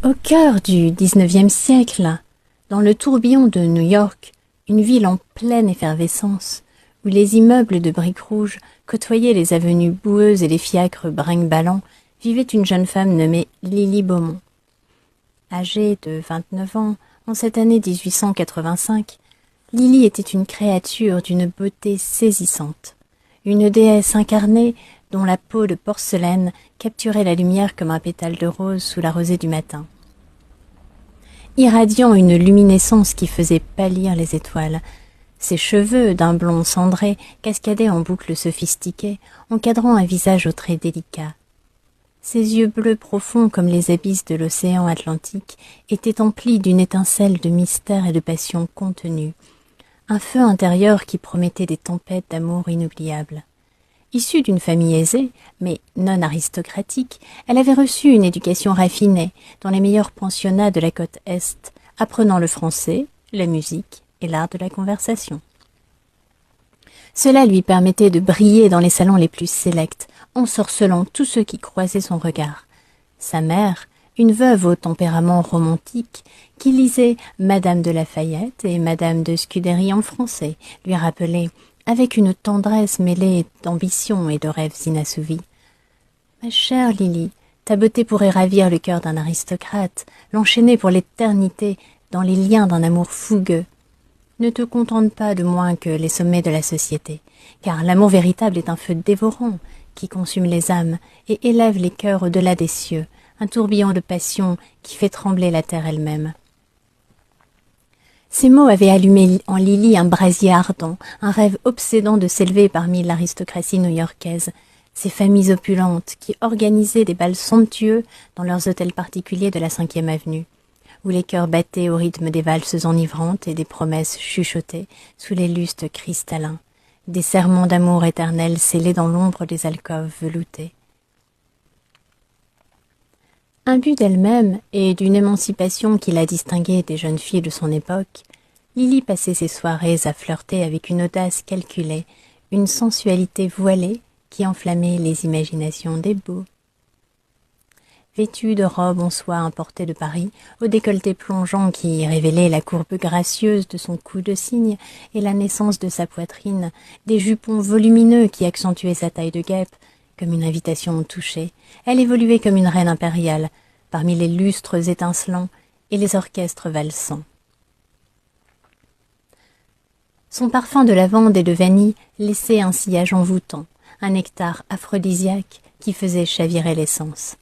Au cœur du XIXe siècle, dans le tourbillon de New York, une ville en pleine effervescence, où les immeubles de briques rouges côtoyaient les avenues boueuses et les fiacres brinque-ballants, vivait une jeune femme nommée Lily Beaumont. Âgée de 29 ans, en cette année 1885, Lily était une créature d'une beauté saisissante, une déesse incarnée dont la peau de porcelaine capturait la lumière comme un pétale de rose sous la rosée du matin. Irradiant une luminescence qui faisait pâlir les étoiles, ses cheveux, d'un blond cendré, cascadaient en boucles sophistiquées, encadrant un visage aux traits délicats. Ses yeux bleus profonds comme les abysses de l'océan Atlantique étaient emplis d'une étincelle de mystère et de passion contenue, un feu intérieur qui promettait des tempêtes d'amour inoubliables. Issue d'une famille aisée, mais non aristocratique, elle avait reçu une éducation raffinée dans les meilleurs pensionnats de la côte Est, apprenant le français, la musique et l'art de la conversation. Cela lui permettait de briller dans les salons les plus sélects, ensorcelant tous ceux qui croisaient son regard. Sa mère, une veuve au tempérament romantique, qui lisait Madame de Lafayette et Madame de Scudéry en français, lui rappelait, avec une tendresse mêlée d'ambition et de rêves inassouvis: « Ma chère Lily, ta beauté pourrait ravir le cœur d'un aristocrate, l'enchaîner pour l'éternité dans les liens d'un amour fougueux. Ne te contente pas de moins que les sommets de la société, car l'amour véritable est un feu dévorant qui consume les âmes et élève les cœurs au-delà des cieux, un tourbillon de passion qui fait trembler la terre elle-même. » Ces mots avaient allumé en Lily un brasier ardent, un rêve obsédant de s'élever parmi l'aristocratie new-yorkaise, ces familles opulentes qui organisaient des bals somptueux dans leurs hôtels particuliers de la 5e avenue, où les cœurs battaient au rythme des valses enivrantes et des promesses chuchotées sous les lustres cristallins, des serments d'amour éternel scellés dans l'ombre des alcôves veloutées. Imbue d'elle-même et d'une émancipation qui la distinguait des jeunes filles de son époque, Lily passait ses soirées à flirter avec une audace calculée, une sensualité voilée qui enflammait les imaginations des beaux. Vêtue de robes en soie importées de Paris, au décolleté plongeant qui révélait la courbe gracieuse de son cou de cygne et la naissance de sa poitrine, des jupons volumineux qui accentuaient sa taille de guêpe, comme une invitation au toucher, elle évoluait comme une reine impériale, parmi les lustres étincelants et les orchestres valsants. Son parfum de lavande et de vanille laissait un sillage envoûtant, un nectar aphrodisiaque qui faisait chavirer les sens.